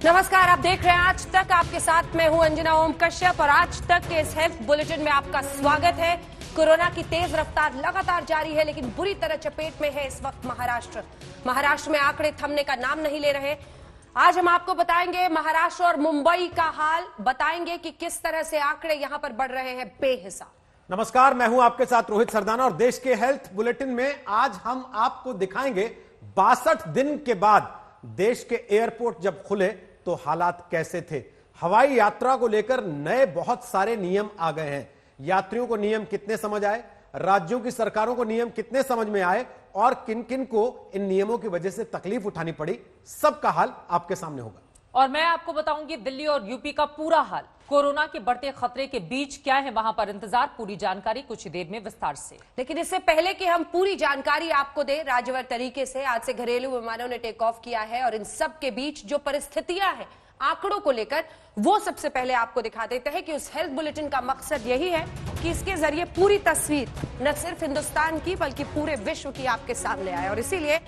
नमस्कार, आप देख रहे हैं आज तक। आपके साथ मैं हूं अंजना ओम कश्यप और आज तक के इस हेल्थ बुलेटिन में आपका स्वागत है। कोरोना की तेज रफ्तार लगातार जारी है, लेकिन बुरी तरह चपेट में है इस वक्त महाराष्ट्र में आंकड़े थमने का नाम नहीं ले रहे। आज हम आपको बताएंगे महाराष्ट्र और मुंबई का हाल, बताएंगे कि किस तरह से आंकड़े यहां पर बढ़ रहे हैं बेहिसाब। नमस्कार, मैं हूं आपके साथ रोहित सरदाना और देश के हेल्थ बुलेटिन में आज हम आपको दिखाएंगे 62 दिन के बाद देश के एयरपोर्ट जब खुले तो हालात कैसे थे। हवाई यात्रा को लेकर नए बहुत सारे नियम आ गए हैं। यात्रियों को नियम कितने समझ आए, राज्यों की सरकारों को नियम कितने समझ में आए और किन किन को इन नियमों की वजह से तकलीफ उठानी पड़ी, सबका हाल आपके सामने होगा। और मैं आपको बताऊंगी दिल्ली और यूपी का पूरा हाल। कोरोना के बढ़ते खतरे के बीच क्या है वहां पर इंतजार, पूरी जानकारी कुछ ही देर में विस्तार से। लेकिन इससे पहले कि हम पूरी जानकारी आपको दें राज्यवार तरीके से, आज से घरेलू विमानों ने टेक ऑफ किया है और इन सब के बीच जो परिस्थितियां हैं आंकड़ों को लेकर, वो सबसे पहले आपको दिखा देते हैं कि उस हेल्थ बुलेटिन का मकसद यही है कि इसके जरिए पूरी तस्वीर न सिर्फ हिंदुस्तान की बल्कि पूरे विश्व की आपके सामने आए। और इसीलिए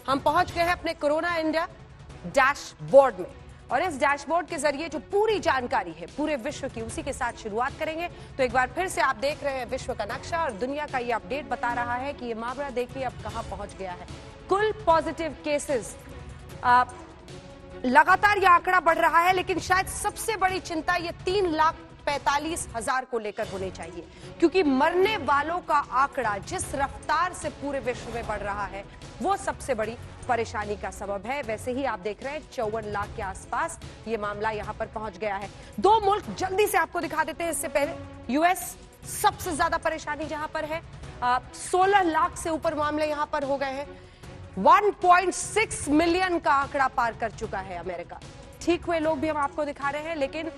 हम पहुंच गए हैं अपने कोरोना इंडिया डैशबोर्ड में और इस डैशबोर्ड के जरिए जो पूरी जानकारी है पूरे विश्व की, उसी के साथ शुरुआत करेंगे। तो एक बार फिर से आप देख रहे हैं विश्व का नक्शा और दुनिया का ये अपडेट बता रहा है कि ये मामला देखिए अब कहां पहुंच गया है। कुल पॉजिटिव केसेस, लगातार यह आंकड़ा बढ़ रहा है, लेकिन शायद सबसे बड़ी चिंता ये 3,45,000 को लेकर होनी चाहिए, क्योंकि मरने वालों का आंकड़ा जिस रफ्तार से पूरे विश्व में बढ़ रहा है वो सबसे बड़ी परेशानी का सबब है। वैसे ही आप देख रहे हैं 54 लाख के आसपास ये मामला यहां पर पहुंच गया है। दो मुल्क जल्दी से आपको दिखा देते हैं। इससे पहले यूएस सबसे ज्यादा परेशानी जहां पर है, 16 लाख से ऊपर मामले यहां पर हो गए हैं। 1.6 मिलियन का आंकड़ा पार कर चुका है अमेरिका। ठीक हुए लोग भी हम आपको दिखा रहे हैं, लेकिन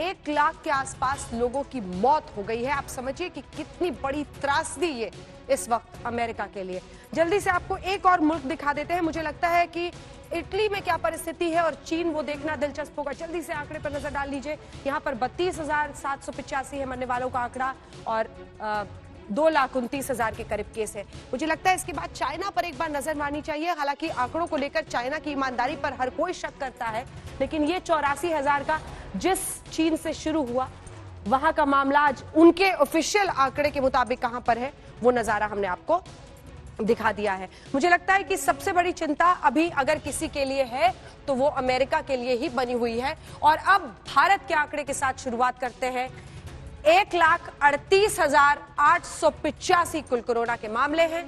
1 लाख के आसपास लोगों की मौत हो गई है। आप समझिए कि कितनी बड़ी त्रासदी ये इस वक्त अमेरिका के लिए। जल्दी से आपको एक और मुल्क दिखा देते हैं। मुझे लगता है कि इटली में क्या परिस्थिति है और चीन, वो देखना दिलचस्प होगा। जल्दी से आंकड़े पर नजर डाल लीजिए। यहाँ पर 32,785 है मरने वालों का आंकड़ा और 2,29,000 के करीब केस है। मुझे लगता है इसके बाद चाइना पर एक बार नजर मारनी चाहिए। हालांकि आंकड़ों को लेकर चाइना की ईमानदारी पर हर कोई शक करता है, लेकिन ये 84,000 का जिस चीन से शुरू हुआ वहां का मामला आज उनके ऑफिशियल आंकड़े के मुताबिक कहां पर है वो नजारा हमने आपको दिखा दिया है। मुझे लगता है कि सबसे बड़ी चिंता अभी अगर किसी के लिए है तो वो अमेरिका के लिए ही बनी हुई है। और अब भारत के आंकड़े के साथ शुरुआत करते हैं। 1,38,885 कुल कोरोना के मामले हैं,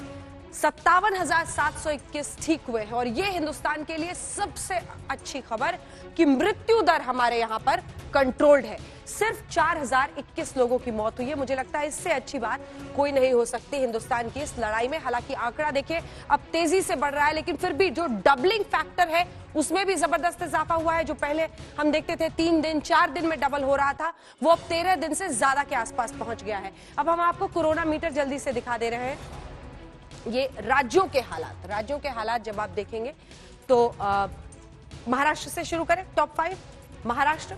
57,721 ठीक हुए हैं। और ये हिंदुस्तान के लिए सबसे अच्छी खबर कि मृत्यु दर हमारे यहां पर कंट्रोल्ड है। सिर्फ 4,021 लोगों की मौत हुई है। मुझे लगता है इससे अच्छी बात कोई नहीं हो सकती हिंदुस्तान की इस लड़ाई में। हालांकि आंकड़ा देखिए अब तेजी से बढ़ रहा है, लेकिन फिर भी जो डबलिंग फैक्टर है उसमें भी जबरदस्त इजाफा हुआ है। जो पहले हम देखते थे 3 दिन 4 दिन में डबल हो रहा था, वो अब 13 दिन से ज्यादा के आसपास पहुंच गया है। अब हम आपको कोरोना मीटर जल्दी से दिखा दे रहे हैं। ये राज्यों के हालात जब आप देखेंगे तो महाराष्ट्र से शुरू करें। टॉप 5 महाराष्ट्र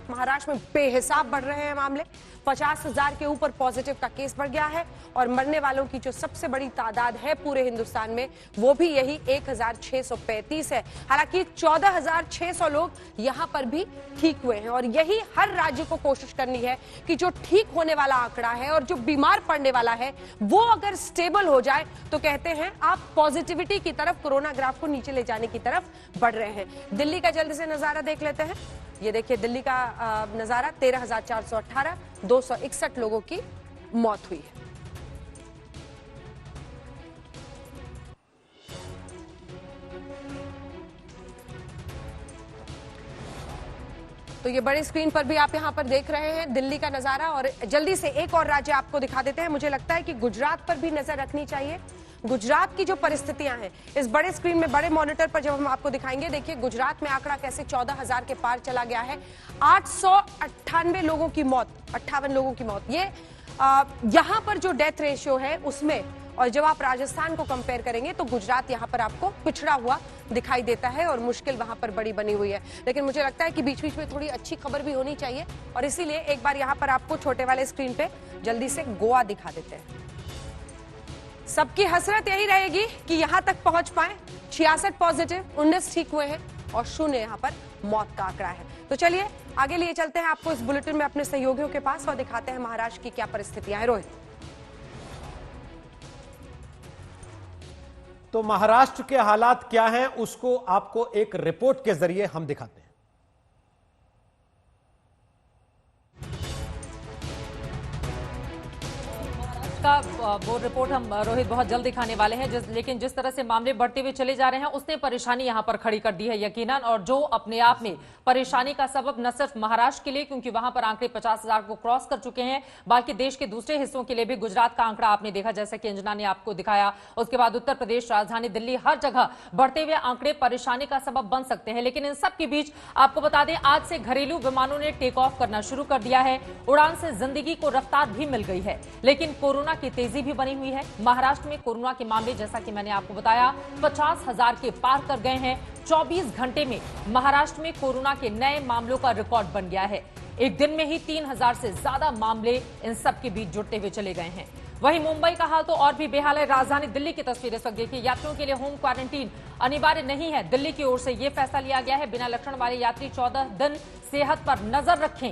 में बेहिसाब बढ़ रहे हैं मामले। 50,000 के ऊपर पॉजिटिव का केस बढ़ गया है और मरने वालों की जो सबसे बड़ी तादाद है पूरे हिंदुस्तान में वो भी यही 1,635 है। हालांकि 14,600 लोग यहां पर भी ठीक हुए हैं और यही हर राज्य को कोशिश करनी है कि जो ठीक होने वाला आंकड़ा है और जो बीमार पड़ने वाला है वो अगर स्टेबल हो जाए तो कहते हैं आप पॉजिटिविटी की तरफ, कोरोना ग्राफ को नीचे ले जाने की तरफ बढ़ रहे हैं। दिल्ली का जल्दी से नजारा देख लेते हैं। ये देखिए दिल्ली का नजारा, 13,418, 261 लोगों की मौत हुई है। तो ये बड़ी स्क्रीन पर भी आप यहां पर देख रहे हैं दिल्ली का नजारा। और जल्दी से एक और राज्य आपको दिखा देते हैं। मुझे लगता है कि गुजरात पर भी नजर रखनी चाहिए। गुजरात की जो परिस्थितियां हैं इस बड़े स्क्रीन में, बड़े मॉनिटर पर जब हम आपको दिखाएंगे, देखिए गुजरात में आंकड़ा कैसे 14,000 के पार चला गया है। 898 लोगों की मौत, 58 लोगों की मौत। ये यहां पर जो डेथ रेशियो है उसमें, और जब आप राजस्थान को कंपेयर करेंगे तो गुजरात यहां पर आपको पिछड़ा हुआ दिखाई देता है और मुश्किल वहां पर बड़ी बनी हुई है। लेकिन मुझे लगता है कि बीच बीच में थोड़ी अच्छी खबर भी होनी चाहिए और इसीलिए एक बार यहां पर आपको छोटे वाले स्क्रीन पे जल्दी से गोवा दिखा देते हैं। सबकी हसरत यही रहेगी कि यहां तक पहुंच पाए। 66 पॉजिटिव, 19 ठीक हुए हैं। और 0 यहाँ पर मौत का आंकड़ा है। तो चलिए आगे लिए चलते हैं आपको इस बुलेटिन में अपने सहयोगियों के पास और दिखाते हैं महाराष्ट्र की क्या परिस्थितियां हैं। रोहित। तो महाराष्ट्र के हालात क्या हैं उसको आपको एक रिपोर्ट के जरिए हम दिखाते हैं। का वो रिपोर्ट हम रोहित बहुत जल्द दिखाने वाले हैं, लेकिन जिस तरह से मामले बढ़ते हुए चले जा रहे हैं उसने परेशानी यहां पर खड़ी कर दी है यकीनन, और जो अपने आप में परेशानी का सबब न सिर्फ महाराष्ट्र के लिए, क्योंकि वहां पर आंकड़े 50,000 को क्रॉस कर चुके हैं, बल्कि देश के दूसरे हिस्सों के लिए भी। गुजरात का आंकड़ा आपने देखा जैसा कि अंजना ने आपको दिखाया, उसके बाद उत्तर प्रदेश, राजधानी दिल्ली, हर जगह बढ़ते हुए आंकड़े परेशानी का सबब बन सकते हैं। लेकिन इन सब के बीच आपको बता दें आज से घरेलू विमानों ने टेक ऑफ करना शुरू कर दिया है। उड़ान से जिंदगी को रफ्तार भी मिल गई है, लेकिन कोरोना की तेजी भी बनी हुई है। महाराष्ट्र में कोरोना के मामले जैसा कि मैंने आपको बताया 50,000 के पार कर गए हैं। 24 घंटे में महाराष्ट्र में कोरोना के नए मामलों का रिकॉर्ड बन गया है। एक दिन में ही 3,000 से ज्यादा मामले इन सब के बीच जुड़ते हुए चले गए हैं। वहीं मुंबई का हाल तो और भी बेहाल है। राजधानी दिल्ली की तस्वीर इस वक्त देखिए। यात्रियों के लिए होम क्वारंटीन अनिवार्य नहीं है। दिल्ली की ओर से यह फैसला लिया गया है। बिना लक्षण वाले यात्री 14 दिन सेहत पर नजर रखें।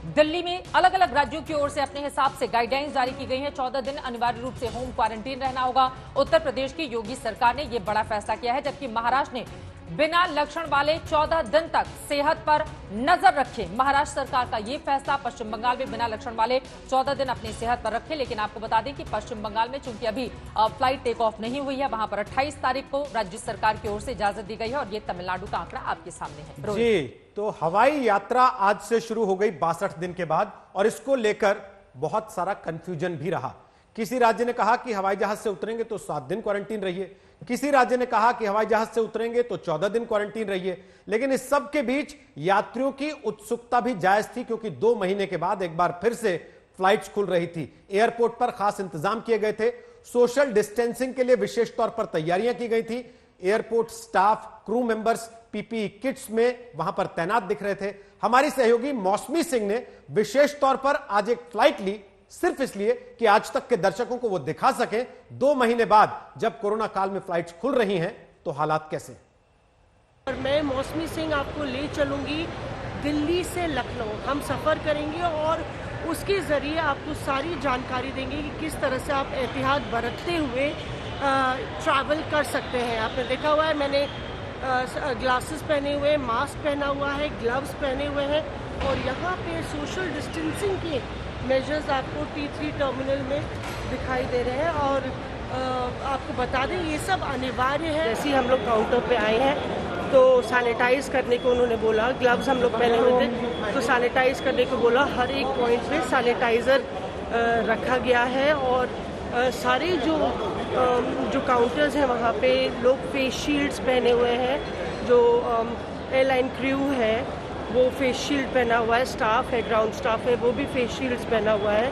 दिल्ली में अलग अलग राज्यों की ओर से अपने हिसाब से गाइडलाइंस जारी की गई हैं। 14 दिन अनिवार्य रूप से होम क्वारंटीन रहना होगा। उत्तर प्रदेश की योगी सरकार ने यह बड़ा फैसला किया है, जबकि महाराष्ट्र ने बिना लक्षण वाले 14 दिन तक सेहत पर नजर रखें। महाराष्ट्र सरकार का यह फैसला। पश्चिम बंगाल में बिना लक्षण वाले 14 दिन अपनी सेहत पर रखें, लेकिन आपको बता दें कि पश्चिम बंगाल में चूंकि अभी फ्लाइट टेक ऑफ नहीं हुई है, वहां पर 28 तारीख को राज्य सरकार की ओर से इजाजत दी गई है। और ये तमिलनाडु का आंकड़ा आपके सामने है। जी, तो हवाई यात्रा आज से शुरू हो गई 62 दिन के बाद, और इसको लेकर बहुत सारा कंफ्यूजन भी रहा। किसी राज्य ने कहा कि हवाई जहाज से उतरेंगे तो 7 दिन क्वारंटीन रहिए, किसी राज्य ने कहा कि हवाई जहाज से उतरेंगे तो 14 दिन क्वारंटीन रहिए। लेकिन इस सब के बीच यात्रियों की उत्सुकता भी जायज थी, क्योंकि 2 महीने के बाद एक बार फिर से फ्लाइट्स खुल रही थी। एयरपोर्ट पर खास इंतजाम किए गए थे। सोशल डिस्टेंसिंग के लिए विशेष तौर पर तैयारियां की गई थी। Airport staff, crew members PPE kits में वहां पर तैनात दिख रहे थे। हमारी सहयोगी मौसमी सिंह ने विशेष तौर पर आज एक फ्लाइट ली, सिर्फ इसलिए कि आज तक के दर्शकों को वो दिखा सके 2 महीने बाद जब कोरोना काल में फ्लाइट्स खुल रही हैं तो हालात कैसे। और मैं मौसमी सिंह आपको ले चलूंगी दिल्ली से लखनऊ। हम सफर करेंगे और उसके जरिए आपको सारी जानकारी देंगे कि किस तरह से आप एहतियात बरतते हुए ट्रैवल कर सकते हैं। आपने देखा हुआ है मैंने ग्लासेस पहने हुए, मास्क पहना हुआ है, ग्लव्स पहने हुए हैं, और यहाँ पे सोशल डिस्टेंसिंग के मेजर्स आपको T3 टर्मिनल में दिखाई दे रहे हैं। और आपको बता दें ये सब अनिवार्य है। जैसे ही हम लोग काउंटर पे आए हैं तो सैनिटाइज करने को उन्होंने बोला। ग्लव्स हम लोग पहने हुए थे तो सैनिटाइज करने को बोला। हर एक पॉइंट पे सैनिटाइज़र रखा गया है, और सारे जो काउंटर्स हैं वहाँ पे लोग फेस शील्ड्स पहने हुए हैं। जो एयरलाइन क्रू है वो फेस शील्ड पहना हुआ है, स्टाफ है, ग्राउंड स्टाफ है, वो भी फेस शील्ड्स पहना हुआ है।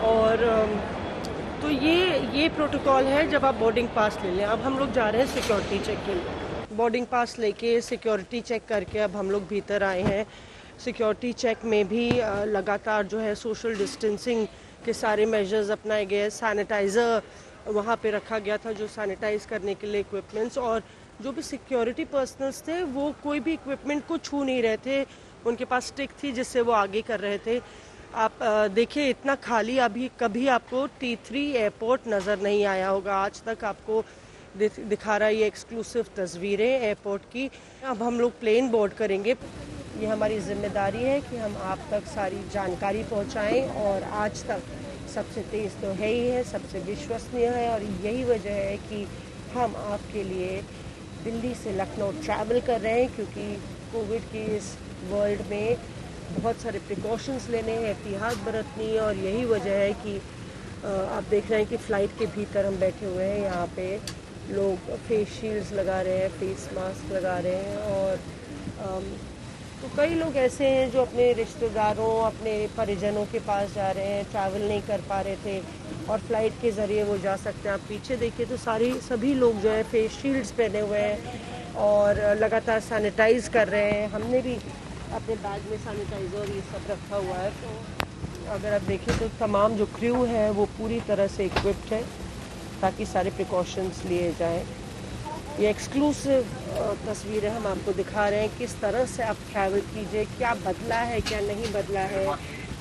और तो ये प्रोटोकॉल है जब आप बोर्डिंग पास ले लें। अब हम लोग जा रहे हैं सिक्योरिटी चेक के लिए। बोर्डिंग पास लेके सिक्योरिटी चेक करके अब हम लोग भीतर आए हैं। सिक्योरिटी चेक में भी लगातार जो है सोशल डिस्टेंसिंग के सारे मेजर्स अपनाए गए। सैनिटाइज़र वहाँ पे रखा गया था, जो सैनिटाइज करने के लिए इक्विपमेंट्स, और जो भी सिक्योरिटी पर्सनल्स थे वो कोई भी इक्विपमेंट को छू नहीं रहे थे। उनके पास स्टिक थी जिससे वो आगे कर रहे थे। आप देखिए इतना खाली अभी कभी आपको T3 एयरपोर्ट नज़र नहीं आया होगा आज तक। आपको दिखा रहा है ये एक्सक्लूसिव तस्वीरें एयरपोर्ट की। अब हम लोग प्लेन बोर्ड करेंगे। ये हमारी जिम्मेदारी है कि हम आप तक सारी जानकारी पहुंचाएं, और आज तक सबसे तेज़ तो है ही है, सबसे विश्वसनीय है, और यही वजह है कि हम आपके लिए दिल्ली से लखनऊ ट्रैवल कर रहे हैं, क्योंकि कोविड के इस वर्ल्ड में बहुत सारे प्रिकॉशंस लेने हैं, एहतियात बरतनी है। और यही वजह है कि आप देख रहे हैं कि फ़्लाइट के भीतर हम बैठे हुए हैं। यहाँ पे लोग फेस शील्ड्स लगा रहे हैं, फेस मास्क लगा रहे हैं, और तो कई लोग ऐसे हैं जो अपने रिश्तेदारों, अपने परिजनों के पास जा रहे हैं, ट्रैवल नहीं कर पा रहे थे और फ्लाइट के ज़रिए वो जा सकते हैं। आप पीछे देखिए तो सभी लोग जो है फेस शील्ड्स पहने हुए हैं और लगातार सैनिटाइज़ कर रहे हैं। हमने भी अपने बैग में सैनिटाइज़र ये सब रखा हुआ है। तो अगर आप देखें तो तमाम जो क्रू है वो पूरी तरह से इक्विप्ड है ताकि सारे प्रिकॉशंस लिए जाएँ। ये एक्सक्लूसिव तस्वीरें हम आपको दिखा रहे हैं, किस तरह से आप ट्रैवल कीजिए, क्या बदला है क्या नहीं बदला है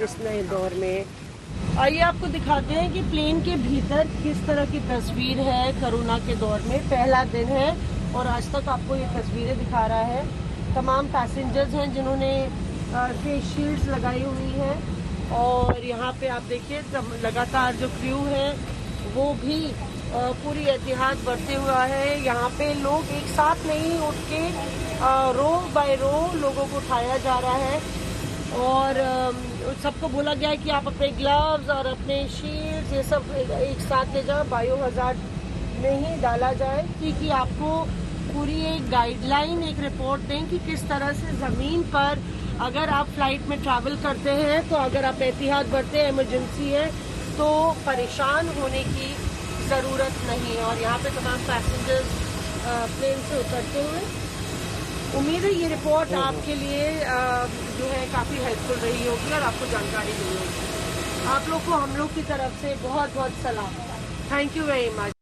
इस नए दौर में। आइए आपको दिखाते हैं कि प्लेन के भीतर किस तरह की तस्वीर है कोरोना के दौर में। पहला दिन है और आज तक आपको ये तस्वीरें दिखा रहा है। तमाम पैसेंजर्स हैं जिन्होंने फेस शील्ड्स लगाई हुई हैं और यहाँ पे आप देखिए लगातार जो क्रू है वो भी पूरी एहतियात बरते हुआ है। यहाँ पे लोग एक साथ नहीं उठ के रो बाय रो लोगों को उठाया जा रहा है और सबको बोला गया है कि आप अपने ग्लव्स और अपने शील्ड्स ये सब एक साथ ले जाओ, बायो हजार्ड में ही डाला जाए, क्योंकि आपको पूरी एक गाइडलाइन एक रिपोर्ट दें कि किस तरह से ज़मीन पर अगर आप फ्लाइट में ट्रैवल करते हैं तो अगर आप एहतियात बरते हैं, इमरजेंसी है तो परेशान होने की ज़रूरत नहीं है। और यहाँ पे तमाम पैसेंजर्स प्लेन से उतरते हुए, उम्मीद है ये रिपोर्ट आपके लिए जो है काफ़ी हेल्पफुल रही होगी और आपको जानकारी मिली होगी। आप लोग को हम लोग की तरफ से बहुत बहुत सलाम। Thank you very much.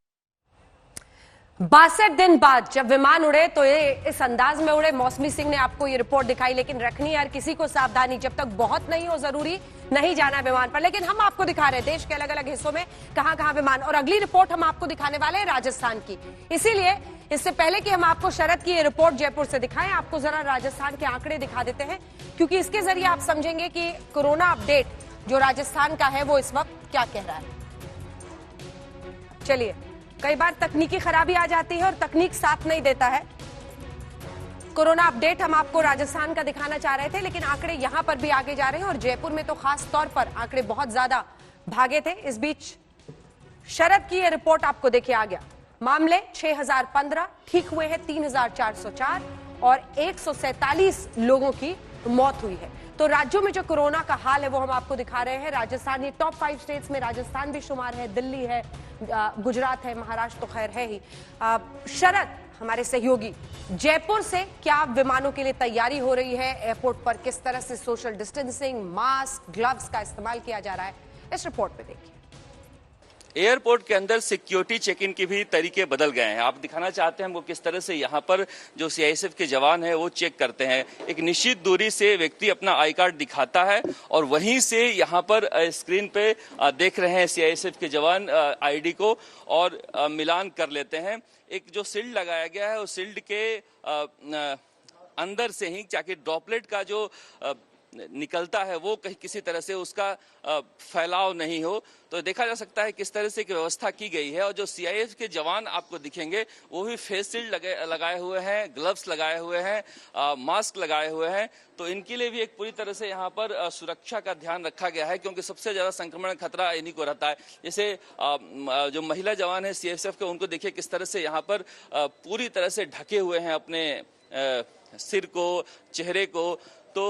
62 दिन बाद जब विमान उड़े तो ये इस अंदाज में उड़े। मौसमी सिंह ने आपको ये रिपोर्ट दिखाई, लेकिन रखनी यार किसी को सावधानी, जब तक बहुत नहीं हो जरूरी नहीं जाना विमान पर। लेकिन हम आपको दिखा रहे हैं देश के अलग अलग हिस्सों में कहां कहां विमान, और अगली रिपोर्ट हम आपको दिखाने वाले हैं राजस्थान की। इसीलिए इससे पहले कि हम आपको शरद की ये रिपोर्ट जयपुर से दिखाएं, आपको जरा राजस्थान के आंकड़े दिखा देते हैं, क्योंकि इसके जरिए आप समझेंगे कि कोरोना अपडेट जो राजस्थान का है वो इस वक्त क्या कह रहा है। चलिए, कई बार तकनीकी खराबी आ जाती है और तकनीक साथ नहीं देता है। कोरोना अपडेट हम आपको राजस्थान का दिखाना चाह रहे थे, लेकिन आंकड़े यहां पर भी आगे जा रहे हैं और जयपुर में तो खास तौर पर आंकड़े बहुत ज्यादा भागे थे। इस बीच शरद की यह रिपोर्ट आपको देखिए आ गया। मामले 6015, ठीक हुए हैं 3404 और 147 लोगों की मौत हुई है। तो राज्यों में जो कोरोना का हाल है वो हम आपको दिखा रहे हैं। राजस्थान, ये टॉप 5 स्टेट्स में राजस्थान भी शुमार है, दिल्ली है, गुजरात है, महाराष्ट्र तो खैर है ही। शरद हमारे सहयोगी जयपुर से क्या विमानों के लिए तैयारी हो रही है, एयरपोर्ट पर किस तरह से सोशल डिस्टेंसिंग, मास्क, ग्लव्स का इस्तेमाल किया जा रहा है, इस रिपोर्ट में देखिए। एयरपोर्ट के अंदर सिक्योरिटी चेक इन के भी तरीके बदल गए हैं। आप दिखाना चाहते हैं हमको किस तरह से यहाँ पर जो सीआईएसएफ के जवान है वो चेक करते हैं। एक निश्चित दूरी से व्यक्ति अपना आई कार्ड दिखाता है और वहीं से यहाँ पर स्क्रीन पे देख रहे हैं सीआईएसएफ के जवान आईडी को और मिलान कर लेते हैं। एक जो शील्ड लगाया गया है उस शील्ड के अंदर से ही ताकि ड्रॉपलेट का जो निकलता है वो कहीं किसी तरह से उसका फैलाव नहीं हो। तो देखा जा सकता है किस तरह से की व्यवस्था की गई है। और जो सीआईएफ के जवान आपको दिखेंगे वो भी फेस शील्ड लगाए हुए हैं, ग्लव्स लगाए हुए हैं, मास्क लगाए हुए हैं। तो इनके लिए भी एक पूरी तरह से यहाँ पर सुरक्षा का ध्यान रखा गया है, क्योंकि सबसे ज्यादा संक्रमण खतरा इन्हीं को रहता है। जैसे जो महिला जवान है सीआईएसएफ के, उनको देखिए किस तरह से यहाँ पर पूरी तरह से ढके हुए हैं अपने सिर को, चेहरे को। तो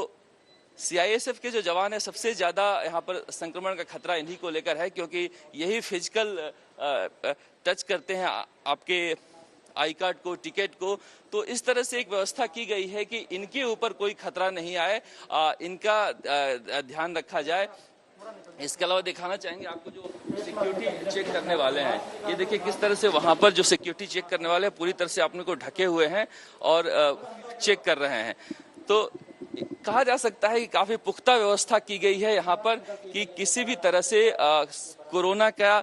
सीआईएसएफ के जो जवान है सबसे ज्यादा यहाँ पर संक्रमण का खतरा इन्हीं को लेकर है, क्योंकि यही फिजिकल टच करते हैं आपके आई कार्ड को, टिकट को। तो इस तरह से एक व्यवस्था की गई है कि इनके ऊपर कोई खतरा नहीं आए, इनका ध्यान रखा जाए। इसके अलावा दिखाना चाहेंगे आपको जो सिक्योरिटी चेक करने वाले हैं, ये देखिए किस तरह से वहां पर जो सिक्योरिटी चेक करने वाले हैं पूरी तरह से अपने को ढके हुए हैं और चेक कर रहे हैं। तो कहा जा सकता है कि काफी पुख्ता व्यवस्था की गई है यहाँ पर कि किसी भी तरह से कोरोना का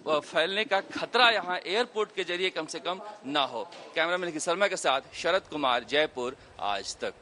फैलने का खतरा यहाँ एयरपोर्ट के जरिए कम से कम ना हो। कैमरामैन निखिल शर्मा के साथ शरद कुमार, जयपुर, आज तक।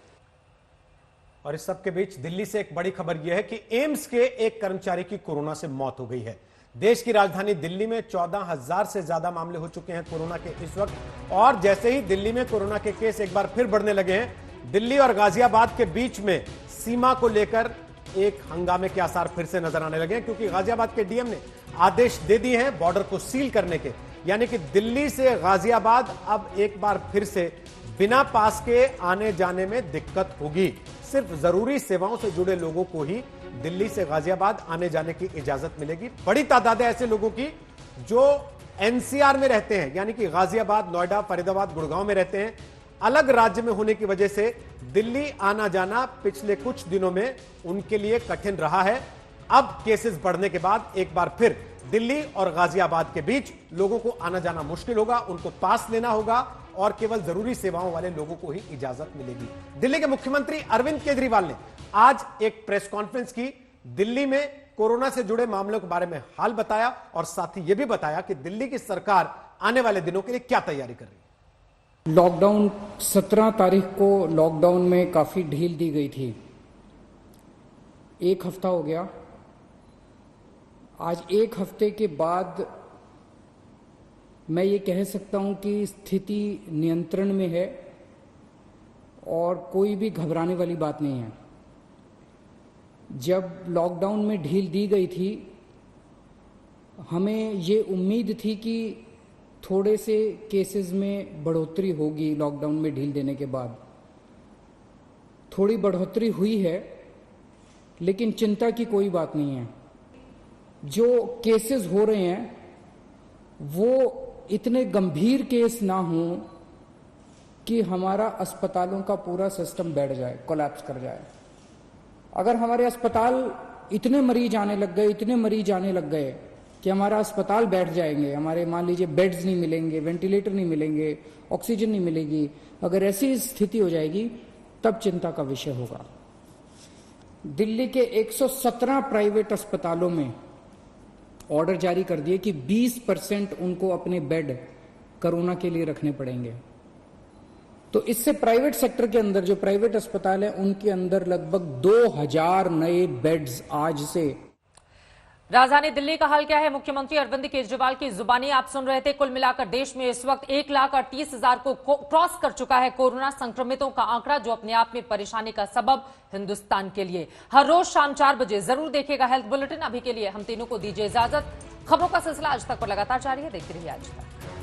और इस सब के बीच दिल्ली से एक बड़ी खबर यह है कि एम्स के एक कर्मचारी की कोरोना से मौत हो गई है। देश की राजधानी दिल्ली में 14,000 से ज्यादा मामले हो चुके हैं कोरोना के इस वक्त, और जैसे ही दिल्ली में कोरोना के केस एक बार फिर बढ़ने लगे हैं, दिल्ली और गाजियाबाद के बीच में सीमा को लेकर एक हंगामे के आसार फिर से नजर आने लगे हैं, क्योंकि गाजियाबाद के डीएम ने आदेश दे दिए हैं बॉर्डर को सील करने के। यानी कि दिल्ली से गाजियाबाद अब एक बार फिर से बिना पास के आने जाने में दिक्कत होगी। सिर्फ जरूरी सेवाओं से जुड़े लोगों को ही दिल्ली से गाजियाबाद आने जाने की इजाजत मिलेगी। बड़ी तादाद है ऐसे लोगों की जो एनसीआर में रहते हैं, यानी कि गाजियाबाद, नोएडा, फरीदाबाद, गुड़गांव में रहते हैं। अलग राज्य में होने की वजह से दिल्ली आना जाना पिछले कुछ दिनों में उनके लिए कठिन रहा है। अब केसेस बढ़ने के बाद एक बार फिर दिल्ली और गाजियाबाद के बीच लोगों को आना जाना मुश्किल होगा, उनको पास लेना होगा और केवल जरूरी सेवाओं वाले लोगों को ही इजाजत मिलेगी। दिल्ली के मुख्यमंत्री अरविंद केजरीवाल ने आज एक प्रेस कॉन्फ्रेंस की। दिल्ली में कोरोना से जुड़े मामलों के बारे में हाल बताया और साथ ही यह भी बताया कि दिल्ली की सरकार आने वाले दिनों के लिए क्या तैयारी कर रही है। लॉकडाउन 17 तारीख को लॉकडाउन में काफी ढील दी गई थी। एक हफ्ता हो गया। आज एक हफ्ते के बाद मैं ये कह सकता हूं कि स्थिति नियंत्रण में है और कोई भी घबराने वाली बात नहीं है। जब लॉकडाउन में ढील दी गई थी, हमें ये उम्मीद थी कि थोड़े से केसेस में बढ़ोतरी होगी। लॉकडाउन में ढील देने के बाद थोड़ी बढ़ोतरी हुई है, लेकिन चिंता की कोई बात नहीं है। जो केसेस हो रहे हैं वो इतने गंभीर केस ना हो कि हमारा अस्पतालों का पूरा सिस्टम बैठ जाए, कोलैप्स कर जाए। अगर हमारे अस्पताल इतने मरीज आने लग गए कि हमारा अस्पताल बैठ जाएंगे, हमारे मान लीजिए बेड्स नहीं मिलेंगे, वेंटिलेटर नहीं मिलेंगे, ऑक्सीजन नहीं मिलेगी, अगर ऐसी स्थिति हो जाएगी तब चिंता का विषय होगा। दिल्ली के 117 प्राइवेट अस्पतालों में ऑर्डर जारी कर दिए कि 20% उनको अपने बेड कोरोना के लिए रखने पड़ेंगे। तो इससे प्राइवेट सेक्टर के अंदर जो प्राइवेट अस्पताल है उनके अंदर लगभग 2000 नए बेड्स आज से। राजधानी दिल्ली का हाल क्या है? मुख्यमंत्री अरविंद केजरीवाल की जुबानी आप सुन रहे थे। कुल मिलाकर देश में इस वक्त 1,38,000 को क्रॉस कर चुका है कोरोना संक्रमितों का आंकड़ा, जो अपने आप में परेशानी का सबब हिंदुस्तान के लिए। हर रोज शाम 4 बजे जरूर देखिएगा हेल्थ बुलेटिन। अभी के लिए हम तीनों को दीजिए इजाजत। खबरों का सिलसिला आज तक पर लगातार जारी है। देखते रहिए आज तक।